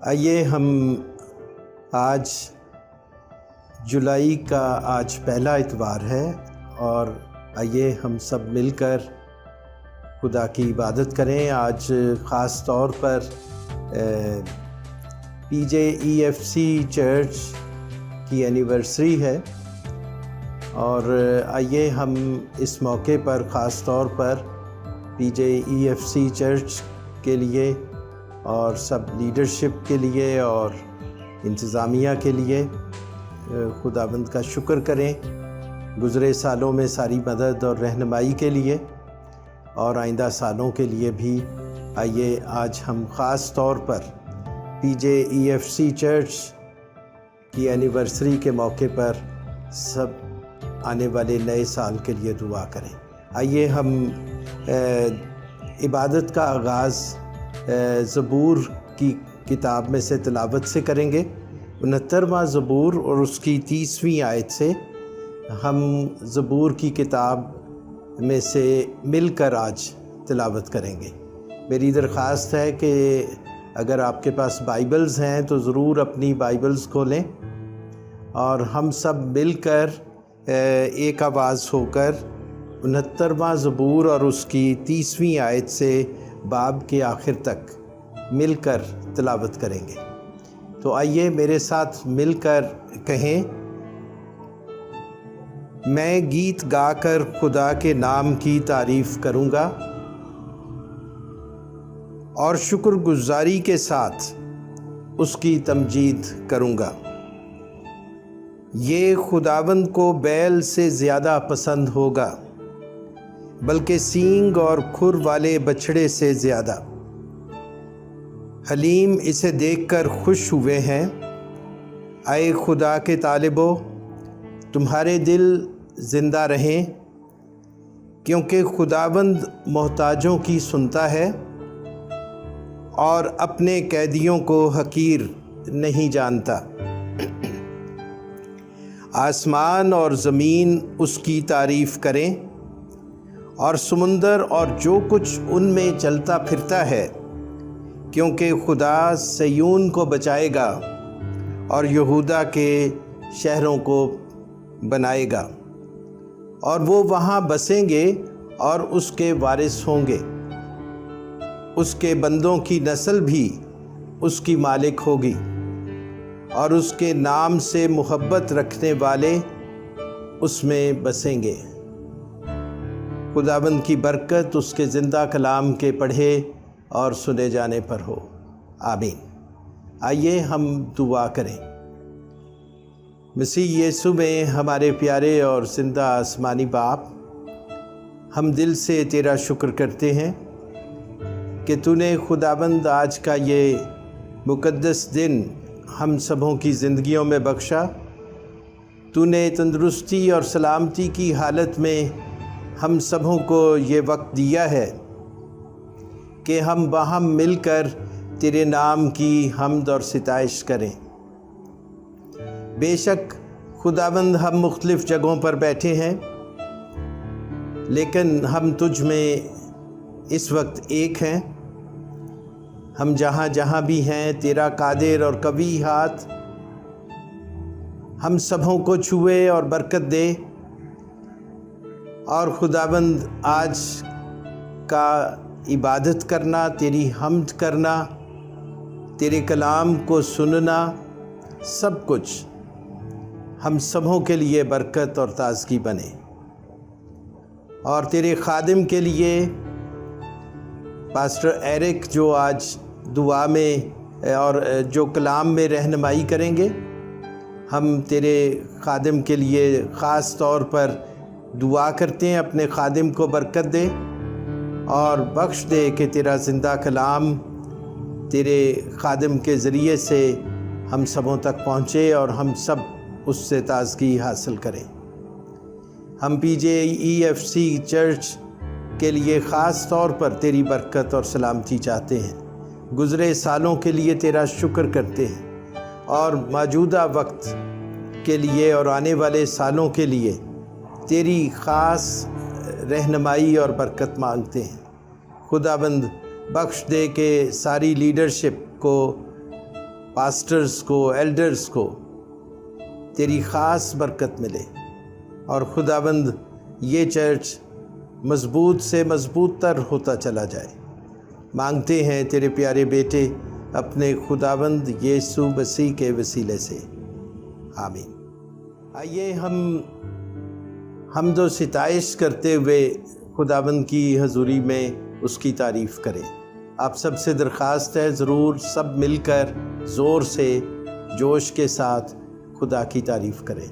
آئیے ہم آج جولائی کا پہلا اتوار ہے اور آئیے ہم سب مل کر خدا کی عبادت کریں۔ آج خاص طور پر پی جے ای ایف سی چرچ کی اینیورسری ہے اور آئیے ہم اس موقع پر خاص طور پر پی جے ای ایف سی چرچ کے لیے اور سب لیڈرشپ کے لیے اور انتظامیہ کے لیے خداوند کا شکر کریں گزرے سالوں میں ساری مدد اور رہنمائی کے لیے، اور آئندہ سالوں کے لیے بھی۔ آئیے آج ہم خاص طور پر پی جے ای ایف سی چرچ کی اینیورسری کے موقع پر سب آنے والے نئے سال کے لیے دعا کریں۔ آئیے ہم عبادت کا آغاز زبور کی کتاب میں سے تلاوت سے کریں گے۔ 69واں زبور اور اس کی 30ویں آیت سے ہم زبور کی کتاب میں سے مل کر آج تلاوت کریں گے۔ میری درخواست ہے کہ اگر آپ کے پاس بائبلز ہیں تو ضرور اپنی بائبلز کھولیں اور ہم سب مل کر ایک آواز ہو کر 69واں زبور اور اس کی 30ویں آیت سے باب کے آخر تک مل کر تلاوت کریں گے۔ تو آئیے میرے ساتھ مل کر کہیں، میں گیت گا کر خدا کے نام کی تعریف کروں گا اور شکر گزاری کے ساتھ اس کی تمجید کروں گا۔ یہ خداوند کو بیل سے زیادہ پسند ہوگا، بلکہ سینگ اور کھر والے بچھڑے سے زیادہ۔ حلیم اسے دیکھ کر خوش ہوئے ہیں۔ اے خدا کے طالبو، تمہارے دل زندہ رہیں، کیونکہ خداوند محتاجوں کی سنتا ہے اور اپنے قیدیوں کو حقیر نہیں جانتا۔ آسمان اور زمین اس کی تعریف کریں، اور سمندر اور جو کچھ ان میں چلتا پھرتا ہے، کیونکہ خدا سیون کو بچائے گا اور یہودا کے شہروں کو بنائے گا، اور وہ وہاں بسیں گے اور اس کے وارث ہوں گے۔ اس کے بندوں کی نسل بھی اس کی مالک ہوگی، اور اس کے نام سے محبت رکھنے والے اس میں بسیں گے۔ خداوند کی برکت اس کے زندہ کلام کے پڑھے اور سنے جانے پر ہو، آمین۔ آئیے ہم دعا کریں۔ مسیح یسوع میں ہمارے پیارے اور زندہ آسمانی باپ، ہم دل سے تیرا شکر کرتے ہیں کہ تو نے خداوند آج کا یہ مقدس دن ہم سبوں کی زندگیوں میں بخشا۔ تو نے تندرستی اور سلامتی کی حالت میں ہم سبوں کو یہ وقت دیا ہے کہ ہم باہم مل کر تیرے نام کی حمد اور ستائش کریں۔ بے شک خداوند ہم مختلف جگہوں پر بیٹھے ہیں، لیکن ہم تجھ میں اس وقت ایک ہیں۔ ہم جہاں جہاں بھی ہیں، تیرا قادر اور قوی ہاتھ ہم سبوں کو چھوئے اور برکت دے۔ اور خداوند آج کا عبادت کرنا، تیری حمد کرنا، تیرے کلام کو سننا، سب کچھ ہم سبوں کے لیے برکت اور تازگی بنے۔ اور تیرے خادم کے لیے پاسٹر ایرک جو آج دعا میں اور جو کلام میں رہنمائی کریں گے، ہم تیرے خادم کے لیے خاص طور پر دعا کرتے ہیں۔ اپنے خادم کو برکت دے اور بخش دے کہ تیرا زندہ کلام تیرے خادم کے ذریعے سے ہم سبوں تک پہنچے اور ہم سب اس سے تازگی حاصل کریں۔ ہم پی جے ای ایف سی چرچ کے لیے خاص طور پر تیری برکت اور سلامتی چاہتے ہیں۔ گزرے سالوں کے لیے تیرا شکر کرتے ہیں، اور موجودہ وقت کے لیے اور آنے والے سالوں کے لیے تیری خاص رہنمائی اور برکت مانگتے ہیں۔ خداوند بخش دے کہ ساری لیڈرشپ کو پاسٹرز کو، ایلڈرز کو تیری خاص برکت ملے، اور خداوند یہ چرچ مضبوط سے مضبوط تر ہوتا چلا جائے۔ مانگتے ہیں تیرے پیارے بیٹے اپنے خداوند یسوع مسیح کے وسیلے سے، آمین۔ آئیے ہم حمد و ستائش کرتے ہوئے خداوند کی حضوری میں اس کی تعریف کریں۔ آپ سب سے درخواست ہے ضرور سب مل کر زور سے جوش کے ساتھ خدا کی تعریف کریں۔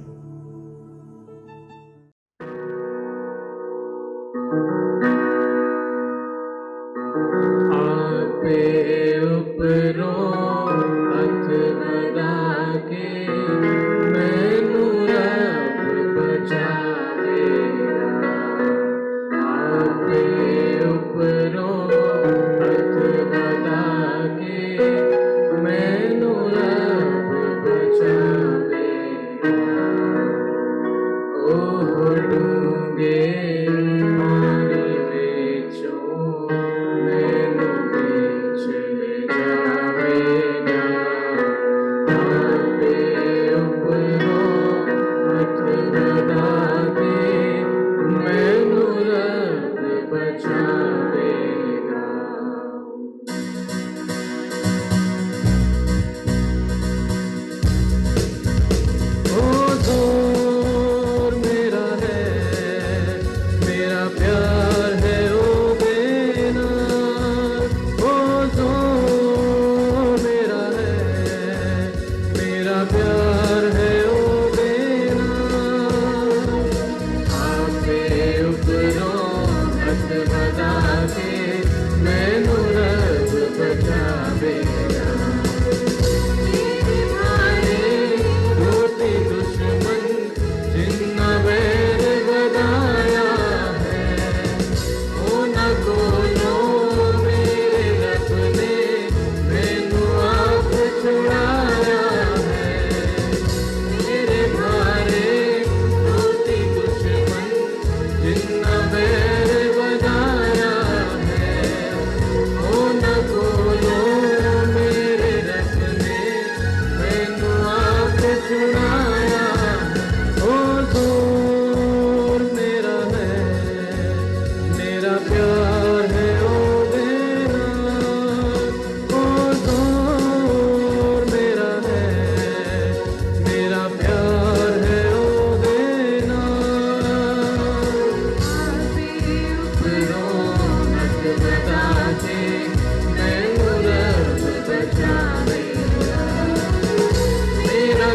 میرا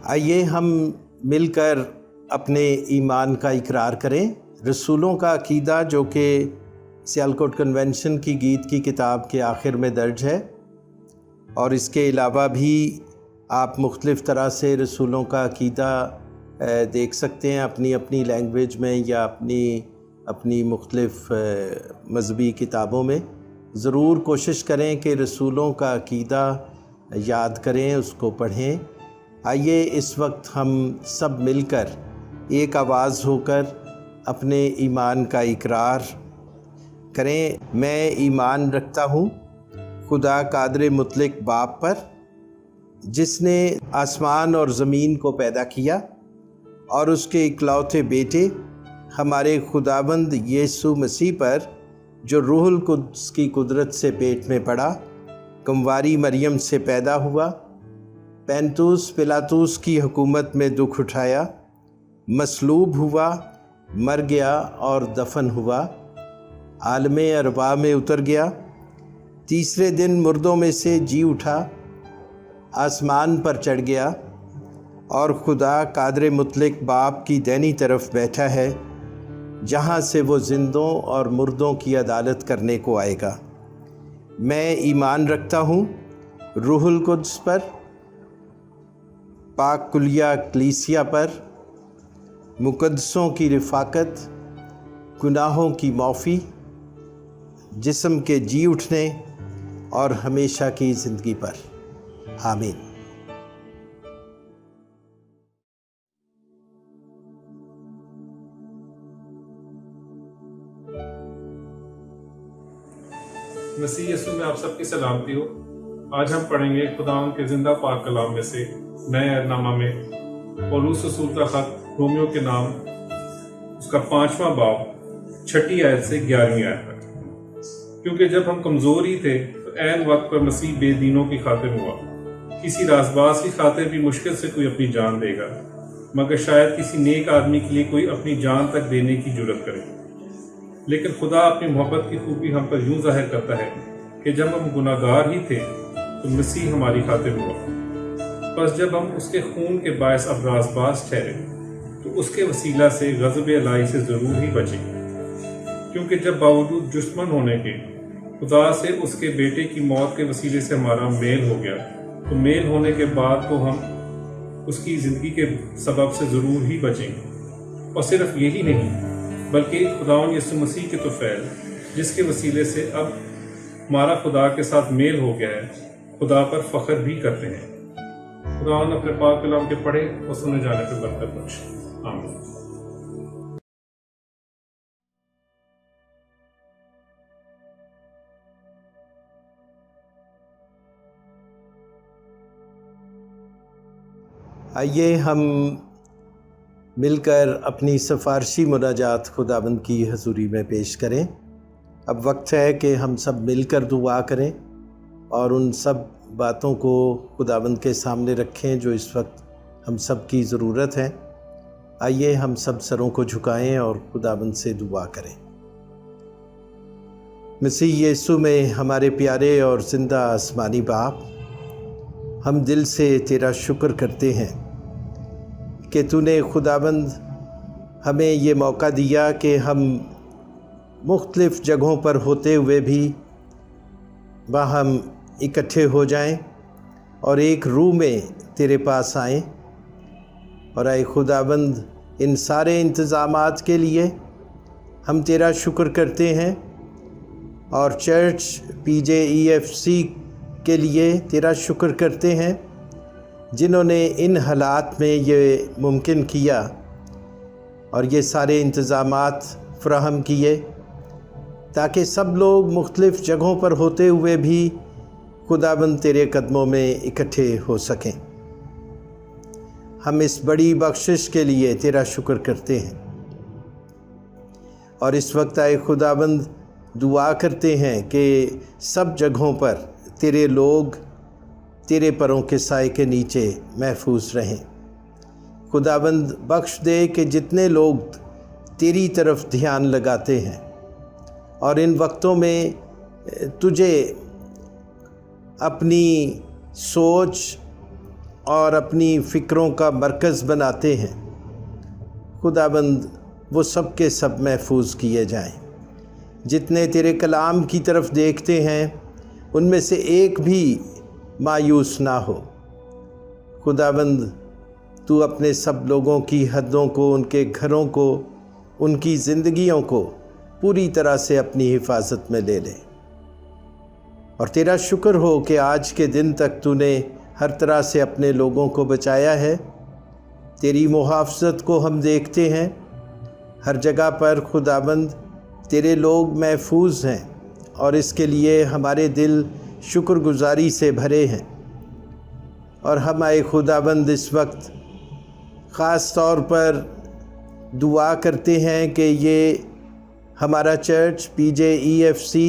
آئیے ہم مل کر اپنے ایمان کا اقرار کریں۔ رسولوں کا عقیدہ جو کہ سیالکوٹ کنونشن کی گیت کی کتاب کے آخر میں درج ہے، اور اس کے علاوہ بھی آپ مختلف طرح سے رسولوں کا عقیدہ دیکھ سکتے ہیں اپنی اپنی لینگویج میں یا اپنی مختلف مذہبی کتابوں میں۔ ضرور کوشش کریں کہ رسولوں کا عقیدہ یاد کریں، اس کو پڑھیں۔ آئیے اس وقت ہم سب مل کر ایک آواز ہو کر اپنے ایمان کا اقرار کریں۔ میں ایمان رکھتا ہوں خدا قادر مطلق باپ پر، جس نے آسمان اور زمین کو پیدا کیا، اور اس کے اکلوتے بیٹے ہمارے خداوند یسوع مسیح پر، جو روح القدس کی قدرت سے پیٹ میں پڑا، کنواری مریم سے پیدا ہوا، پینتوس پلاطوس کی حکومت میں دکھ اٹھایا، مصلوب ہوا، مر گیا اور دفن ہوا، عالم ارواح میں اتر گیا، تیسرے دن مردوں میں سے جی اٹھا، آسمان پر چڑھ گیا، اور خدا قادر مطلق باپ کی دینی طرف بیٹھا ہے، جہاں سے وہ زندوں اور مردوں کی عدالت کرنے کو آئے گا۔ میں ایمان رکھتا ہوں روح القدس پر، پاک کلیہ کلیسیا پر، مقدسوں کی رفاقت، گناہوں کی معافی، جسم کے جی اٹھنے اور ہمیشہ کی زندگی پر۔ آمین۔ مسیح یسوع میں آپ سب کی سلامتی ہو۔ آج ہم پڑھیں گے خداوند کے زندہ پاک کلام میں سے نئے عہدنامہ میں پولس رسول کا خط رومیو کے نام، اس کا 5واں باب 6 آیت سے 11ویں آیت تک۔ کیونکہ جب ہم کمزور ہی تھے تو عین وقت پر مسیح بے دینوں کی خاطر ہوا۔ کسی رازباز کی خاطر بھی مشکل سے کوئی اپنی جان دے گا، مگر شاید کسی نیک آدمی کے لیے کوئی اپنی جان تک دینے کی جرت کرے۔ لیکن خدا اپنی محبت کی خوبی ہم پر یوں ظاہر کرتا ہے کہ جب ہم گناہ گار ہی تھے تو مسیح ہماری خاطر ہوا۔ بس جب ہم اس کے خون کے باعث اب رازباز ٹھہرے تو اس کے وسیلہ سے غضب الہی سے ضرور ہی بچیں، کیونکہ جب باوجود دشمن ہونے کے خدا سے اس کے بیٹے کی موت کے وسیلے سے ہمارا میل ہو گیا، تو میل ہونے کے بعد تو ہم اس کی زندگی کے سبب سے ضرور ہی بچیں گے۔ اور صرف یہی نہیں، بلکہ خداوند یسوع مسیح کے طفیل، جس کے وسیلے سے اب ہمارا خدا کے ساتھ میل ہو گیا ہے، خدا پر فخر بھی کرتے ہیں۔ خداوند اپنے پاک کلام کے پڑھے اور سنے جانے پہ برکت بخشے۔ آمین۔ آئیے ہم مل کر اپنی سفارشی مناجات خداوند کی حضوری میں پیش کریں۔ اب وقت ہے کہ ہم سب مل کر دعا کریں اور ان سب باتوں کو خداوند کے سامنے رکھیں جو اس وقت ہم سب کی ضرورت ہے۔ آئیے ہم سب سروں کو جھکائیں اور خداوند سے دعا کریں۔ مسیح یسوع میں ہمارے پیارے اور زندہ آسمانی باپ، ہم دل سے تیرا شکر کرتے ہیں کہ تو نے خداوند ہمیں یہ موقع دیا کہ ہم مختلف جگہوں پر ہوتے ہوئے بھی باہم اکٹھے ہو جائیں اور ایک روح میں تیرے پاس آئیں۔ اور اے خداوند، ان سارے انتظامات کے لیے ہم تیرا شکر کرتے ہیں، اور چرچ PJEFC کے لیے تیرا شکر کرتے ہیں جنہوں نے ان حالات میں یہ ممکن کیا اور یہ سارے انتظامات فراہم کیے تاکہ سب لوگ مختلف جگہوں پر ہوتے ہوئے بھی خداوند تیرے قدموں میں اکٹھے ہو سکیں۔ ہم اس بڑی بخشش کے لیے تیرا شکر کرتے ہیں، اور اس وقت اے خداوند دعا کرتے ہیں کہ سب جگہوں پر تیرے لوگ تیرے پروں کے سائے کے نیچے محفوظ رہیں۔ خداوند بخش دے کہ جتنے لوگ تیری طرف دھیان لگاتے ہیں اور ان وقتوں میں تجھے اپنی سوچ اور اپنی فکروں کا مرکز بناتے ہیں، خداوند وہ سب کے سب محفوظ کیے جائیں۔ جتنے تیرے کلام کی طرف دیکھتے ہیں ان میں سے ایک بھی مایوس نہ ہو۔ خداوند تو اپنے سب لوگوں کی حدوں کو، ان کے گھروں کو، ان کی زندگیوں کو پوری طرح سے اپنی حفاظت میں لے لے۔ اور تیرا شکر ہو کہ آج کے دن تک تو نے ہر طرح سے اپنے لوگوں کو بچایا ہے۔ تیری محافظت کو ہم دیکھتے ہیں ہر جگہ پر۔ خداوند تیرے لوگ محفوظ ہیں اور اس کے لیے ہمارے دل شکر گزاری سے بھرے ہیں۔ اور ہم اے خداوند اس وقت خاص طور پر دعا کرتے ہیں کہ یہ ہمارا چرچ PJEFC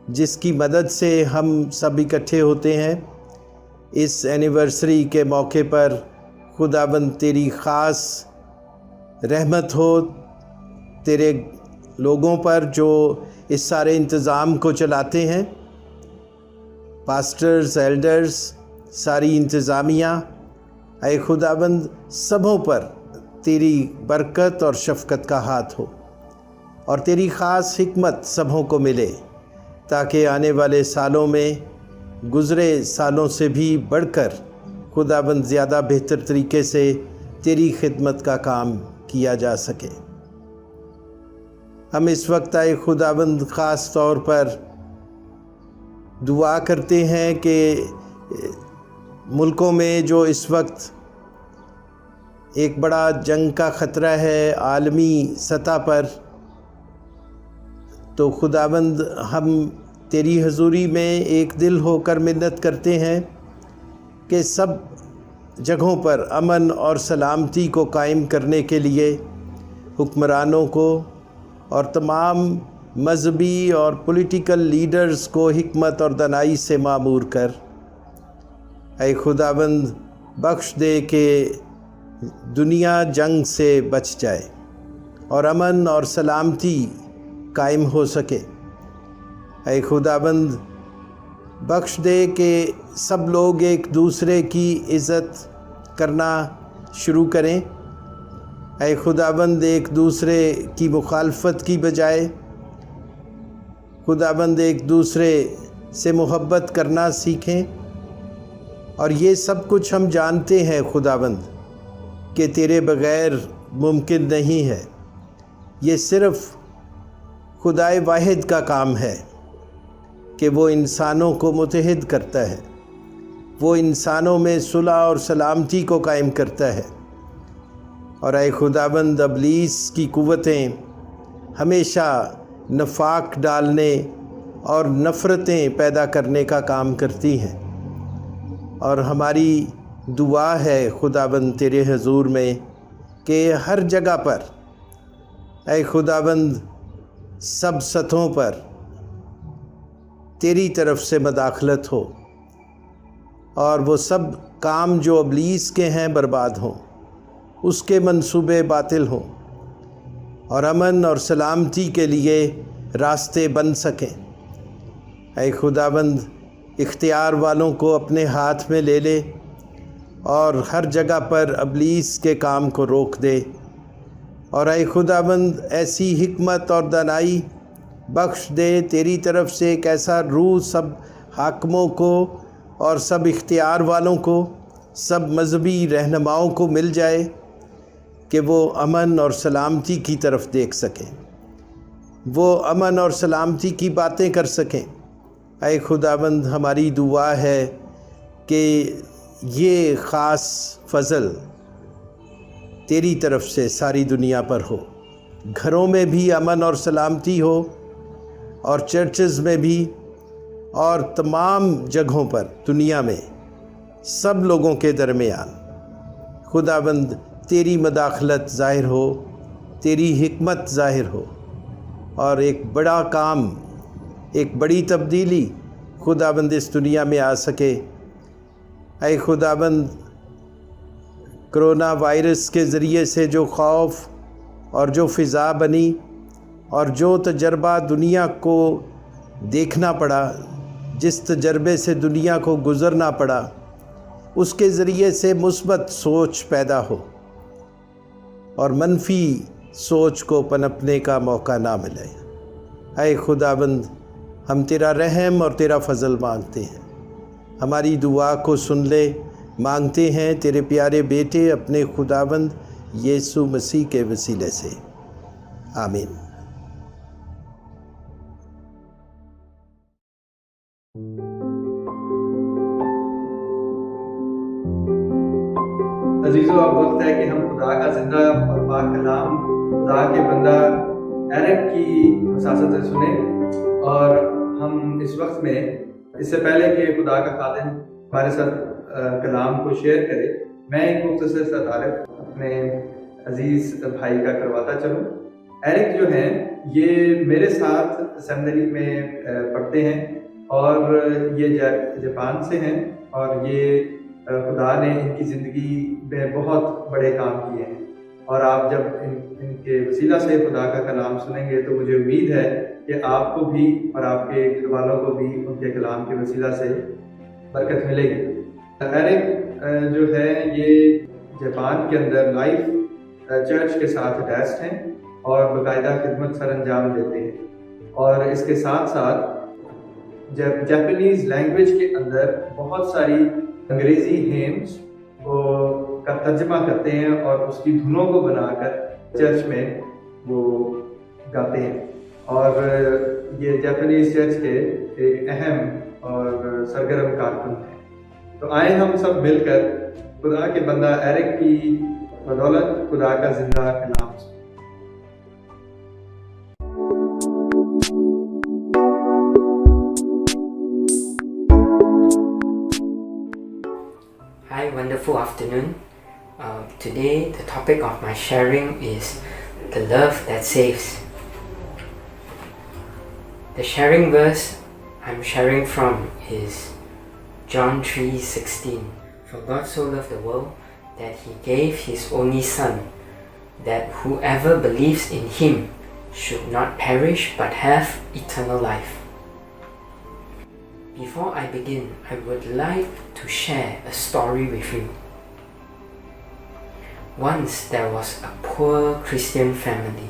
جس کی مدد سے ہم سب اکٹھے ہوتے ہیں، اس اینیورسری کے موقع پر خداوند تیری خاص رحمت ہو تیرے لوگوں پر جو اس سارے انتظام کو چلاتے ہیں، پاسٹرز، ایلڈرز، ساری انتظامیہ۔ اے خداوند سبھوں پر تیری برکت اور شفقت کا ہاتھ ہو اور تیری خاص حکمت سبھوں کو ملے، تاکہ آنے والے سالوں میں گزرے سالوں سے بھی بڑھ کر خداوند زیادہ بہتر طریقے سے تیری خدمت کا کام کیا جا سکے۔ ہم اس وقت اے خداوند خاص طور پر دعا کرتے ہیں کہ ملکوں میں جو اس وقت ایک بڑا جنگ کا خطرہ ہے عالمی سطح پر، تو خداوند ہم تیری حضوری میں ایک دل ہو کر منت کرتے ہیں کہ سب جگہوں پر امن اور سلامتی کو قائم کرنے کے لیے حکمرانوں کو اور تمام مذہبی اور پولیٹیکل لیڈرز کو حکمت اور دانائی سے معمور کر۔ اے خداوند بخش دے کہ دنیا جنگ سے بچ جائے اور امن اور سلامتی قائم ہو سکے۔ اے خداوند بخش دے کہ سب لوگ ایک دوسرے کی عزت کرنا شروع کریں۔ اے خداوند ایک دوسرے کی مخالفت کی بجائے خداوند ایک دوسرے سے محبت کرنا سیکھیں۔ اور یہ سب کچھ ہم جانتے ہیں خداوند کہ تیرے بغیر ممکن نہیں ہے۔ یہ صرف خدائے واحد کا کام ہے کہ وہ انسانوں کو متحد کرتا ہے، وہ انسانوں میں صلح اور سلامتی کو قائم کرتا ہے۔ اور اے خداوند ابلیس کی قوتیں ہمیشہ نفاق ڈالنے اور نفرتیں پیدا کرنے کا کام کرتی ہیں، اور ہماری دعا ہے خداوند تیرے حضور میں کہ ہر جگہ پر اے خداوند سب سطحوں پر تیری طرف سے مداخلت ہو اور وہ سب کام جو ابلیس کے ہیں برباد ہوں، اس کے منصوبے باطل ہوں اور امن اور سلامتی کے لیے راستے بن سکیں۔ اے خداوند اختیار والوں کو اپنے ہاتھ میں لے لے اور ہر جگہ پر ابلیس کے کام کو روک دے، اور اے خداوند ایسی حکمت اور دانائی بخش دے تیری طرف سے ایک ایسا روح سب حاکموں کو اور سب اختیار والوں کو، سب مذہبی رہنماؤں کو مل جائے کہ وہ امن اور سلامتی کی طرف دیکھ سکیں، وہ امن اور سلامتی کی باتیں کر سکیں۔ اے خداوند ہماری دعا ہے کہ یہ خاص فضل تیری طرف سے ساری دنیا پر ہو، گھروں میں بھی امن اور سلامتی ہو اور چرچز میں بھی، اور تمام جگہوں پر دنیا میں سب لوگوں کے درمیان خداوند تیری مداخلت ظاہر ہو، تیری حکمت ظاہر ہو، اور ایک بڑا کام، ایک بڑی تبدیلی خداوند اس دنیا میں آ سکے۔ اے خداوند کرونا وائرس کے ذریعے سے جو خوف اور جو فضا بنی اور جو تجربہ دنیا کو دیکھنا پڑا، جس تجربے سے دنیا کو گزرنا پڑا، اس کے ذریعے سے مثبت سوچ پیدا ہو اور منفی سوچ کو پنپنے کا موقع نہ ملے۔ اے خداوند ہم تیرا رحم اور تیرا فضل مانگتے ہیں، ہماری دعا کو سن لے، مانگتے ہیں تیرے پیارے بیٹے اپنے خداوند یسوع مسیح کے وسیلے سے، آمین۔ عزیزو، اب وقت ہے کہ ہم خدا کا زندہ اور پاک کلام خدا کے بندہ ایرک کی وساطت سے سنیں، اور ہم اس وقت میں اس سے پہلے کہ خدا کا خادم ہمارے ساتھ کلام کو شیئر کرے، میں ایک مختصر سا تعارف اپنے عزیز بھائی کا کرواتا چلوں۔ ایرک جو ہیں یہ میرے ساتھ سیمنری میں پڑھتے ہیں اور یہ جاپان سے ہیں، اور یہ خدا نے ان کی زندگی میں بہت بڑے کام کیے ہیں، اور آپ جب ان کے وسیلہ سے خدا کا کلام سنیں گے تو مجھے امید ہے کہ آپ کو بھی اور آپ کے گھر والوں کو بھی ان کے کلام کے وسیلہ سے برکت ملے گی۔ ایرک جو ہے یہ جاپان کے اندر لائف چرچ کے ساتھ اٹیچڈ ہیں اور باقاعدہ خدمت سر انجام دیتے ہیں، اور اس کے ساتھ ساتھ جاپانیز لینگویج کے اندر بہت ساری انگریزی ہیمز کا ترجمہ کرتے ہیں اور اس کی دھنوں کو بنا کر چرچ میں وہ گاتے ہیں، اور یہ جاپانیز چرچ کے ایک اہم اور سرگرم کارکن ہیں۔ تو آئیں ہم سب مل کر خدا کے بندہ ایرک کی بدولت خدا کا زندہ کلام سنیں۔ Hi, wonderful afternoon. Today the topic of my sharing is the love that saves. The sharing verse I'm sharing from is John 3:16. For God so loved the world that he gave his only Son, that whoever believes in him should not perish but have eternal life. Before I begin, I would like to share a story with you. Once there was a poor Christian family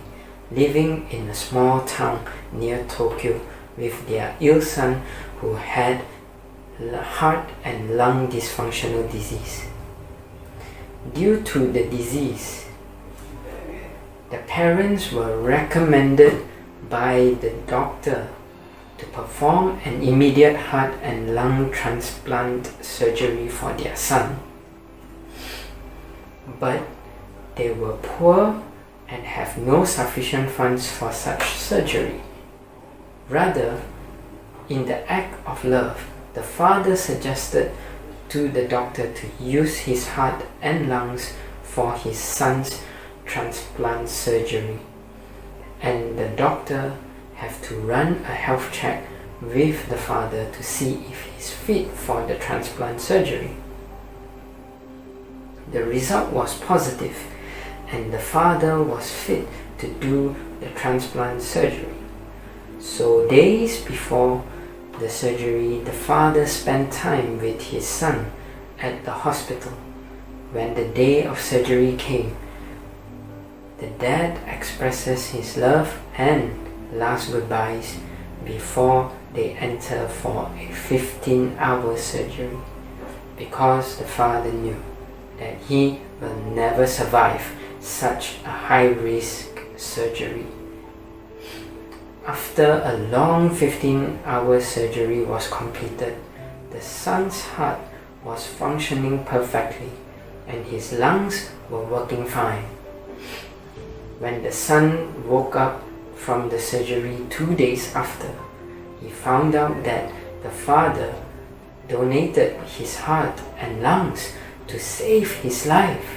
living in a small town near Tokyo with their ill son who had heart and lung dysfunctional disease. Due to the disease, the parents were recommended by the doctor to perform an immediate heart and lung transplant surgery for their son. But they were poor and have no sufficient funds for such surgery. Rather, in the act of love, the father suggested to the doctor to use his heart and lungs for his son's transplant surgery, and the doctor have to run a health check with the father to see if he's fit for the transplant surgery. The result was positive, and the father was fit to do the transplant surgery. So days before the surgery, the father spent time with his son at the hospital. When the day of surgery came, the dad expresses his love and last goodbyes before they enter for a 15-hour surgery, because the father knew that he will never survive such a high-risk surgery. After a long 15-hour surgery was completed, the son's heart was functioning perfectly and his lungs were working fine. When the son woke up from the surgery 2 days after, he found out that the father donated his heart and lungs to save his life.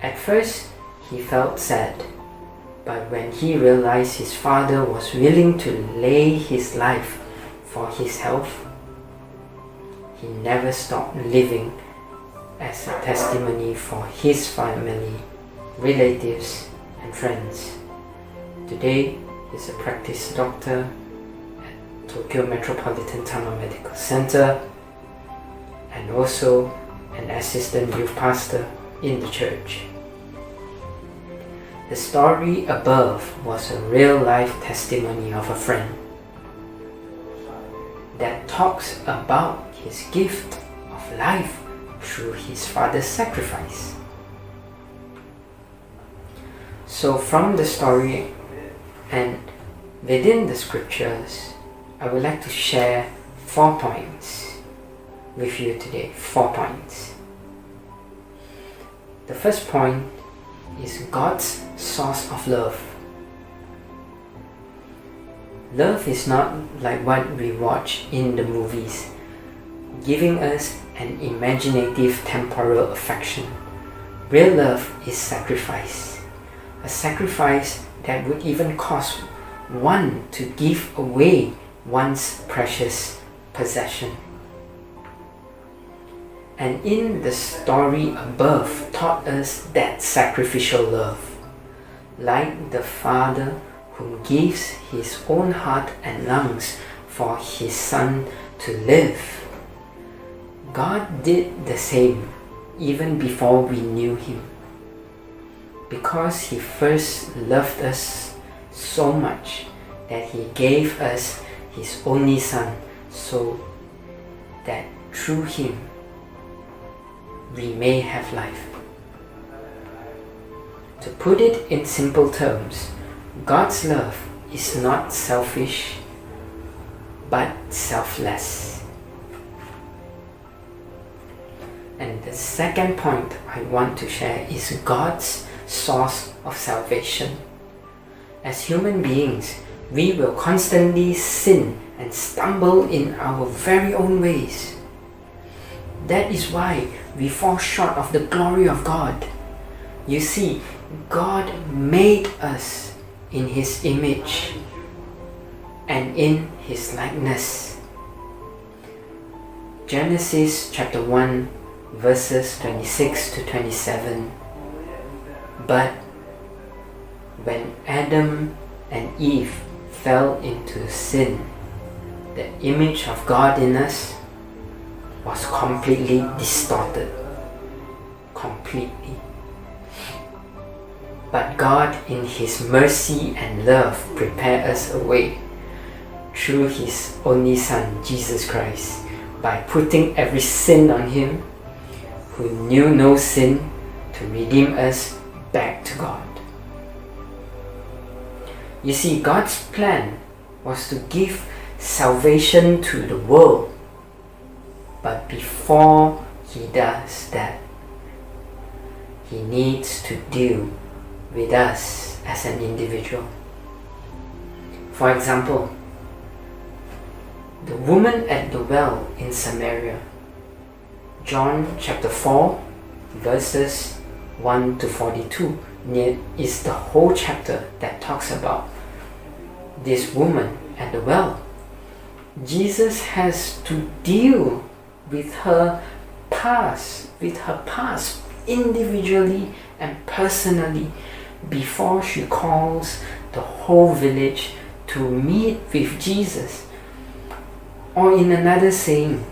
At first, he felt sad, but when he realized his father was willing to lay his life for his health, he never stopped living as a testimony for his family, relatives, and friends. Today, he's a practice doctor at Tokyo Metropolitan Tama Medical Center and also an assistant youth pastor in the church. The story above was a real-life testimony of a friend that talks about his gift of life through his father's sacrifice. So from the story and within the scriptures, I would like to share 4 points with you today. 4 points. The first point is God's source of love. Love is not like what we watch in the movies, giving us an imaginative temporal affection. Real love is sacrifice. A sacrifice that would even cause one to give away one's precious possession. And in the story above taught us that sacrificial love, like the father who gives his own heart and lungs for his son to live. God did the same even before we knew him, because he first loved us so much that he gave us his only son, so that through him we may have life. To put it in simple terms, God's love is not selfish but selfless. And the second point I want to share is God's source of salvation. As human beings, we will constantly sin and stumble in our very own ways. That is why we fall short of the glory of God. You see, God made us in his image and in his likeness. Genesis chapter 1 verses 26 to 27. But when Adam and Eve fell into sin, the image of God in us was completely distorted. Completely. But God, in his mercy and love, prepared us a way through his only Son, Jesus Christ, by putting every sin on him, who knew no sin, to redeem us back to God. You see, God's plan was to give salvation to the world. But before he does that, he needs to deal with us as an individual. For example, the woman at the well in Samaria, John chapter 4 verses 1 to 42 is the whole chapter that talks about this woman at the well. Jesus has to deal with her past individually and personally before she calls the whole village to meet with Jesus. Or in another saying,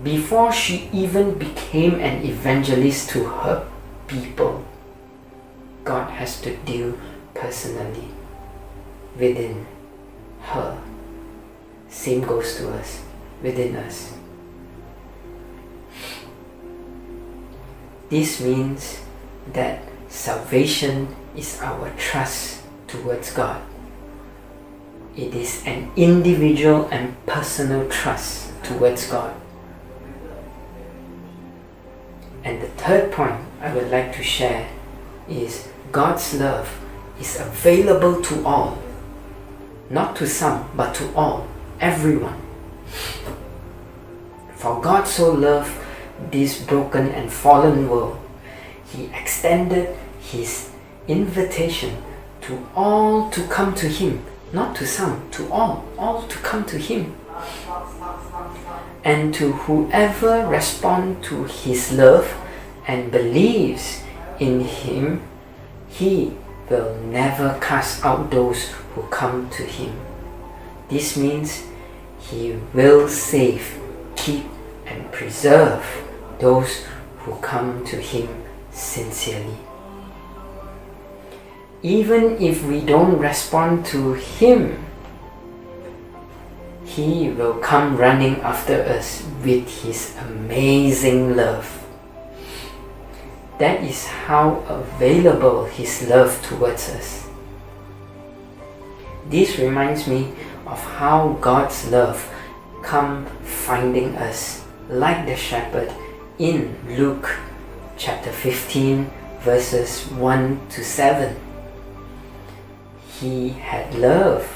before she even became an evangelist to her people, God has to deal personally within her. Same goes to us, within us. This means that salvation is our trust towards God. It is an individual and personal trust towards God. And the third point I would like to share is God's love is available to all. Not to some, but to all, everyone. For God so loved this broken and fallen world, he extended his invitation to all to come to him, not to some, to all to come to him. And to whoever responds to his love and believes in him, he will never cast out those who come to him. This means he will save, keep, and preserve those who come to him sincerely. even if we don't respond to Him, He will come running after us with His amazing love. That is how available His love towards us. This reminds me of how God's love come finding us like the shepherd in Luke chapter 15 verses 1 to 7. He had love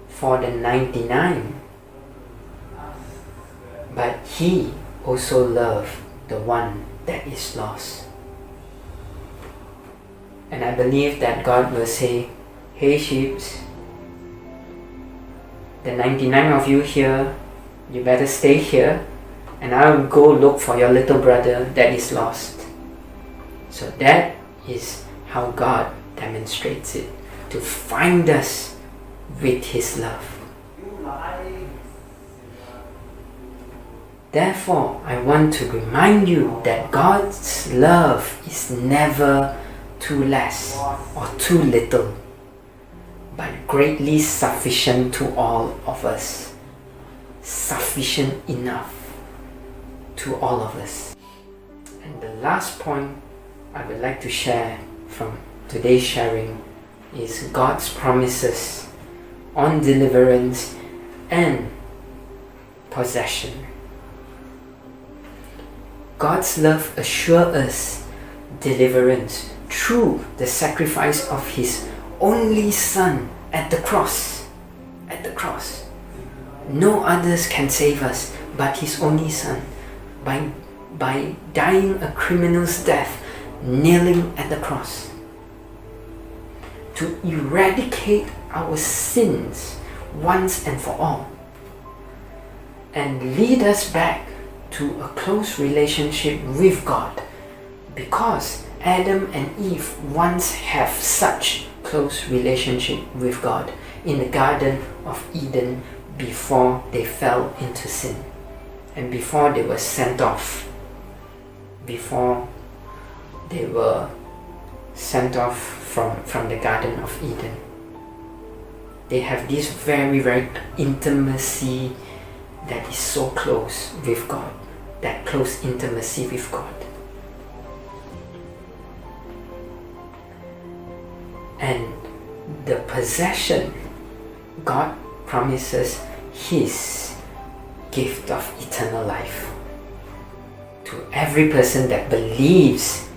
for the 99, but He also loved the one that is lost. And I believe that God will say, "Hey sheeps, the 99 of you here, you better stay here, and I will go look for your little brother that is lost." So that is how God demonstrates it, to find us with His love. Therefore, I want to remind you that God's love is never too less or too little, but greatly sufficient to all of us. Sufficient enough to all of us. And the last point I would like to share from today's sharing is God's promises on deliverance and possession. God's love assures us deliverance through the sacrifice of His only Son at the cross. At the cross. No others can save us but His only Son. By dying a criminal's death, kneeling at the cross. To eradicate our sins once and for all. And lead us back to a close relationship with God. Because Adam and Eve once have such close relationship with God in the Garden of Eden before they fell into sin and before they were sent off, before they were sent off from the Garden of Eden. They have this very, very intimacy that is so close with God, that close intimacy with God. And the possession, God promises His gift of eternal life to every person that believes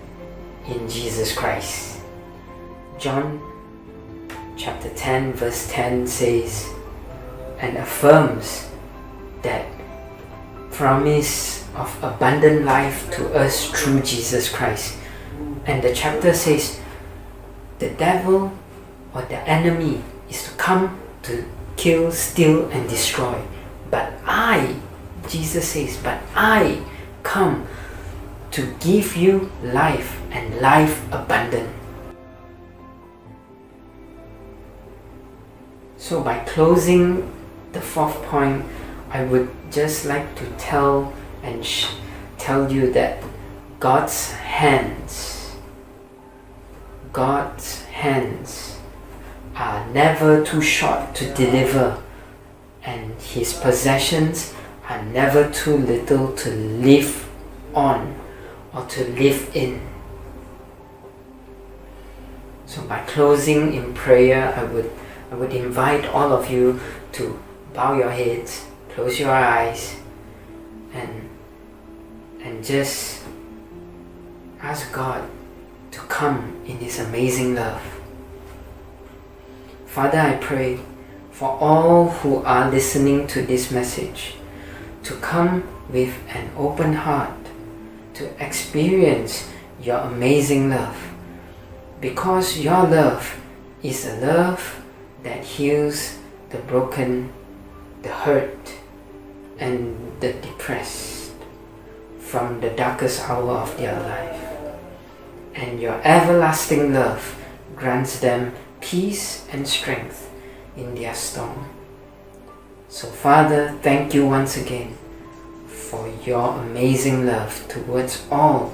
in Jesus Christ. John chapter 10 verse 10 says and affirms that promise of abundant life to us through Jesus Christ. And the chapter says the devil or the enemy is to come to kill, steal and destroy. But I, Jesus says, but I come to give you life and life abundant. So by closing the fourth point, I would just like to tell you that God's hands are never too short to deliver, and His possessions are never too little to live on or to live in. So by closing in prayer, I would invite all of you to bow your heads, close your eyes, and just ask God to come in His amazing love. Father, I pray for all who are listening to this message to come with an open heart to experience your amazing love, because your love is a love that heals the broken, the hurt, and the depressed from the darkest hour of their life. And your everlasting love grants them peace and strength in their storm. So Father, thank you once again for your amazing love towards all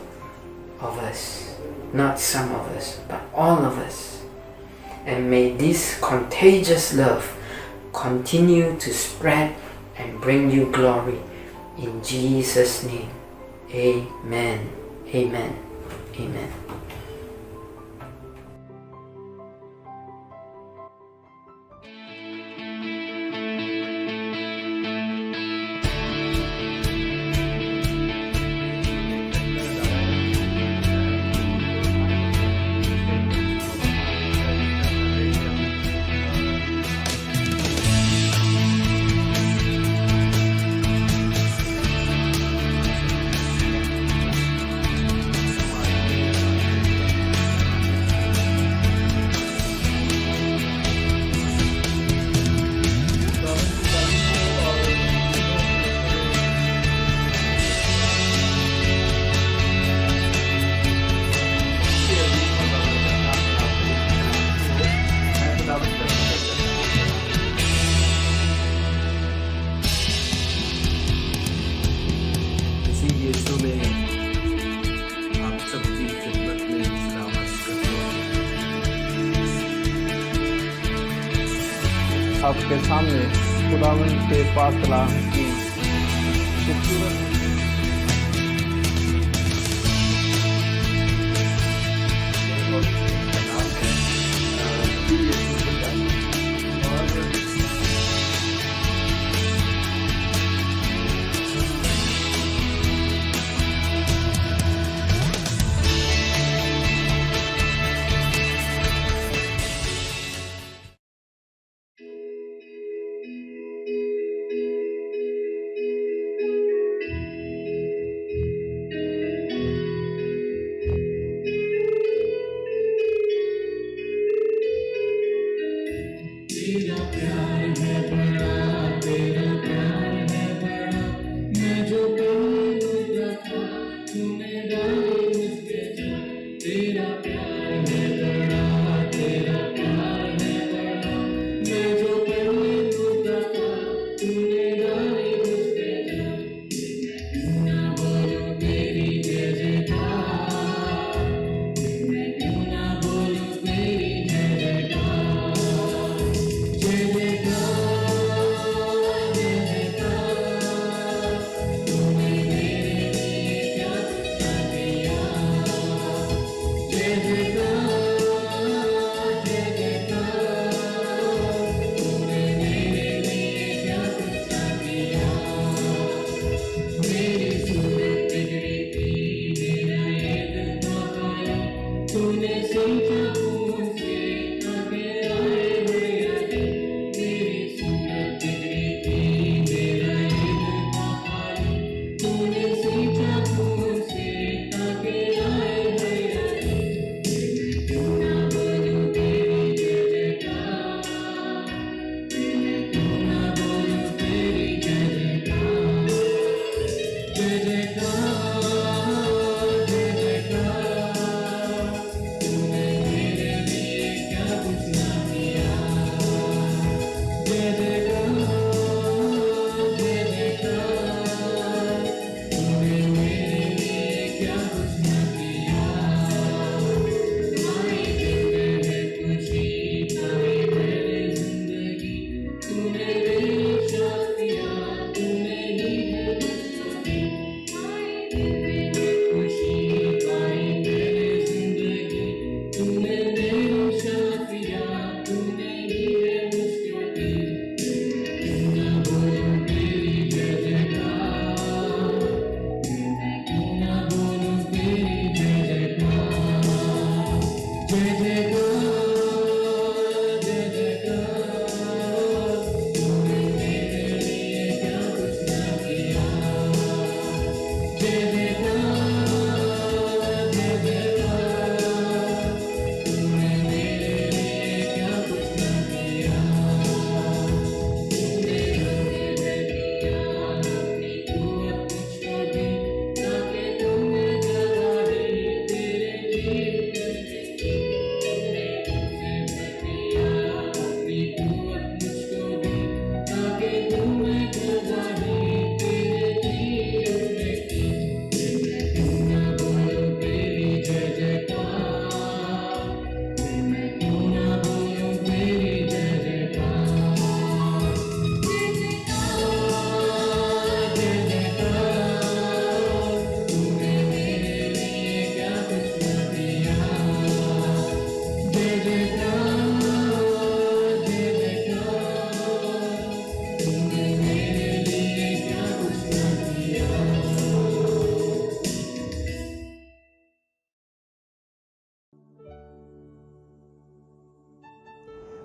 of us, not some of us, but all of us. and may this contagious love continue to spread and bring you glory. In Jesus' name, amen, amen, amen. मसीह यीशु में आप सबकी खिदमत में सलामत करते हैं। आपके सामने खुदावंद के पाक कलाम की खूबसूरत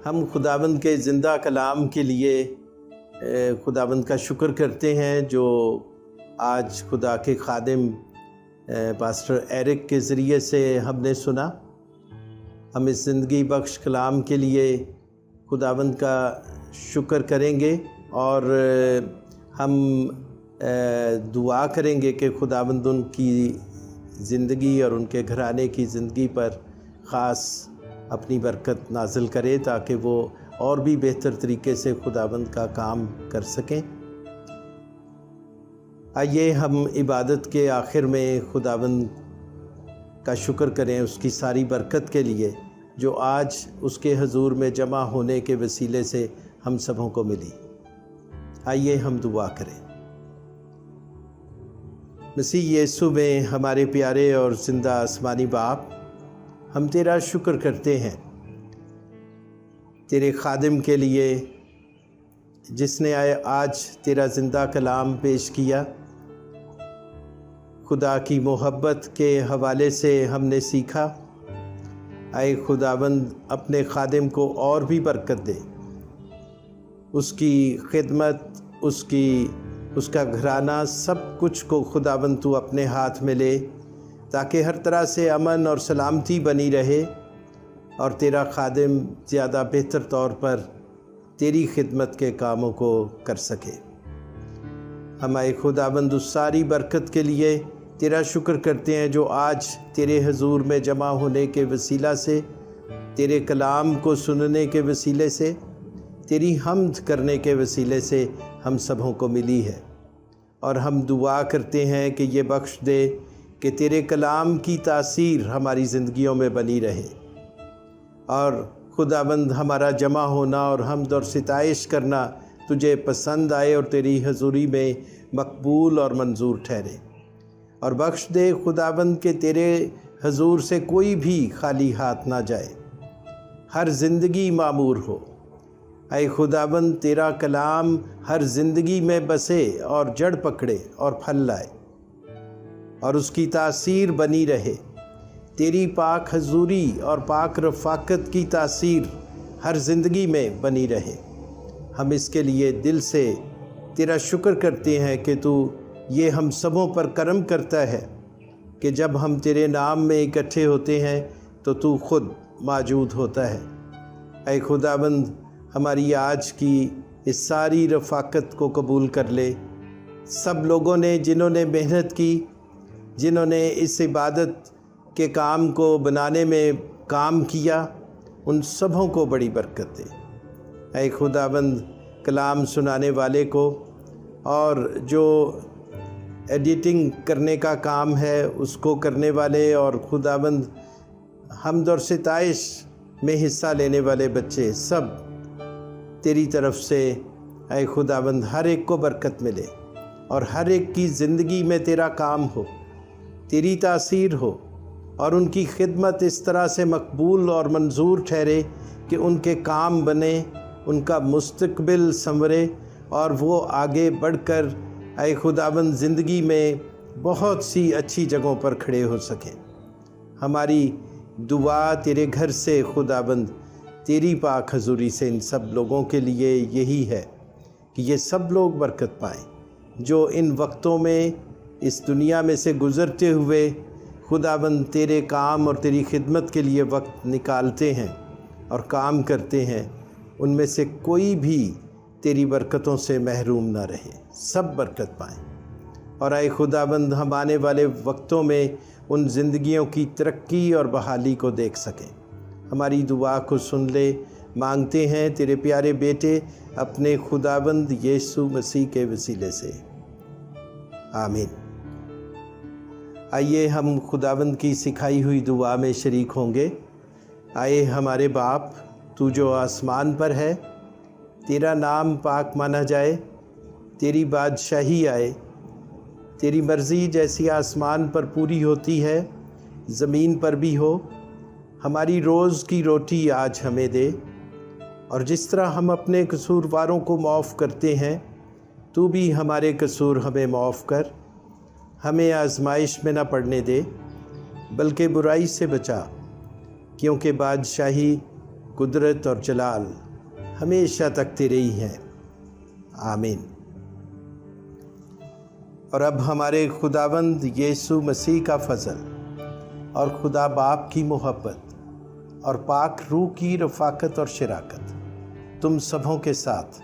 ہم خداوند کے زندہ کلام کے لیے خداوند کا شکر کرتے ہیں جو آج خدا کے خادم پاسٹر ایرک کے ذریعے سے ہم نے سنا۔ ہم اس زندگی بخش کلام کے لیے خداوند کا شکر کریں گے اور ہم دعا کریں گے کہ خداوند ان کی زندگی اور ان کے گھرانے کی زندگی پر خاص اپنی برکت نازل کرے تاکہ وہ اور بھی بہتر طریقے سے خداوند کا کام کر سکیں۔ آئیے ہم عبادت کے آخر میں خداوند کا شکر کریں اس کی ساری برکت کے لیے جو آج اس کے حضور میں جمع ہونے کے وسیلے سے ہم سبوں کو ملی۔ آئیے ہم دعا کریں۔ مسیح یسوع میں ہمارے پیارے اور زندہ آسمانی باپ، ہم تیرا شکر کرتے ہیں تیرے خادم کے لیے جس نے آج تیرا زندہ کلام پیش کیا۔ خدا کی محبت کے حوالے سے ہم نے سیکھا۔ اے خداوند اپنے خادم کو اور بھی برکت دے، اس کی خدمت، اس کا گھرانہ، سب کچھ کو خداوند تو اپنے ہاتھ میں لے تاکہ ہر طرح سے امن اور سلامتی بنی رہے اور تیرا خادم زیادہ بہتر طور پر تیری خدمت کے کاموں کو کر سکے۔ ہم اے خداوند اس ساری برکت کے لیے تیرا شکر کرتے ہیں جو آج تیرے حضور میں جمع ہونے کے وسیلہ سے، تیرے کلام کو سننے کے وسیلے سے، تیری حمد کرنے کے وسیلے سے ہم سبوں کو ملی ہے، اور ہم دعا کرتے ہیں کہ یہ بخش دے کہ تیرے کلام کی تاثیر ہماری زندگیوں میں بنی رہے، اور خداوند ہمارا جمع ہونا اور حمد اور ستائش کرنا تجھے پسند آئے اور تیری حضوری میں مقبول اور منظور ٹھہرے، اور بخش دے خداوند کہ تیرے حضور سے کوئی بھی خالی ہاتھ نہ جائے، ہر زندگی معمور ہو۔ اے خداوند تیرا کلام ہر زندگی میں بسے اور جڑ پکڑے اور پھل لائے اور اس کی تاثیر بنی رہے، تیری پاک حضوری اور پاک رفاقت کی تاثیر ہر زندگی میں بنی رہے۔ ہم اس کے لیے دل سے تیرا شکر کرتے ہیں کہ تو یہ ہم سبوں پر کرم کرتا ہے کہ جب ہم تیرے نام میں اکٹھے ہوتے ہیں تو خود موجود ہوتا ہے۔ اے خداوند ہماری آج کی اس ساری رفاقت کو قبول کر لے۔ سب لوگوں نے جنہوں نے محنت کی، جنہوں نے اس عبادت کے کام کو بنانے میں کام کیا، ان سبوں کو بڑی برکت دے۔ اے خداوند کلام سنانے والے کو اور جو ایڈیٹنگ کرنے کا کام ہے اس کو کرنے والے، اور خداوند حمد اور ستائش میں حصہ لینے والے بچے، سب تیری طرف سے اے خداوند ہر ایک کو برکت ملے اور ہر ایک کی زندگی میں تیرا کام ہو، تیری تاثیر ہو، اور ان کی خدمت اس طرح سے مقبول اور منظور ٹھہرے کہ ان کے کام بنے، ان کا مستقبل سنورے اور وہ آگے بڑھ کر اے خداوند زندگی میں بہت سی اچھی جگہوں پر کھڑے ہو سکیں۔ ہماری دعا تیرے گھر سے خداوند تیری پاک حضوری سے ان سب لوگوں کے لیے یہی ہے کہ یہ سب لوگ برکت پائیں جو ان وقتوں میں اس دنیا میں سے گزرتے ہوئے خداوند تیرے کام اور تیری خدمت کے لیے وقت نکالتے ہیں اور کام کرتے ہیں، ان میں سے کوئی بھی تیری برکتوں سے محروم نہ رہے، سب برکت پائیں۔ اور اے خداوند ہم آنے والے وقتوں میں ان زندگیوں کی ترقی اور بحالی کو دیکھ سکیں۔ ہماری دعا کو سن لے، مانگتے ہیں تیرے پیارے بیٹے اپنے خداوند یسوع مسیح کے وسیلے سے، آمین۔ آئیے ہم خداوند کی سکھائی ہوئی دعا میں شریک ہوں گے۔ آئے ہمارے باپ، تو جو آسمان پر ہے، تیرا نام پاک مانا جائے، تیری بادشاہی آئے، تیری مرضی جیسی آسمان پر پوری ہوتی ہے زمین پر بھی ہو۔ ہماری روز کی روٹی آج ہمیں دے، اور جس طرح ہم اپنے قصورواروں کو معاف کرتے ہیں، تو بھی ہمارے قصور ہمیں معاف کر، ہمیں آزمائش میں نہ پڑنے دے بلکہ برائی سے بچا، کیونکہ بادشاہی، قدرت اور جلال ہمیشہ تک تیرے ہی ہیں، آمین۔ اور اب ہمارے خداوند یسوع مسیح کا فضل اور خدا باپ کی محبت اور پاک روح کی رفاقت اور شراکت تم سبھوں کے ساتھ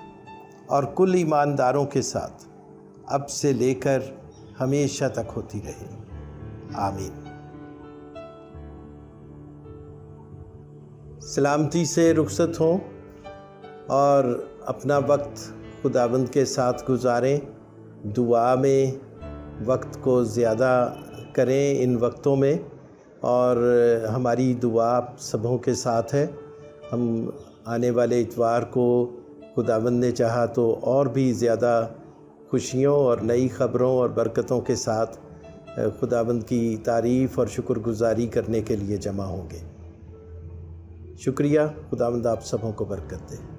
اور کل ایمانداروں کے ساتھ اب سے لے کر ہمیشہ تک ہوتی رہے، آمین۔ سلامتی سے رخصت ہوں اور اپنا وقت خداوند کے ساتھ گزاریں، دعا میں وقت کو زیادہ کریں ان وقتوں میں، اور ہماری دعا سبھوں کے ساتھ ہے۔ ہم آنے والے اتوار کو خداوند نے چاہا تو اور بھی زیادہ خوشیوں اور نئی خبروں اور برکتوں کے ساتھ خداوند کی تعریف اور شکر گزاری کرنے کے لیے جمع ہوں گے۔ شکریہ، خداوند آپ سبھوں کو برکت دے۔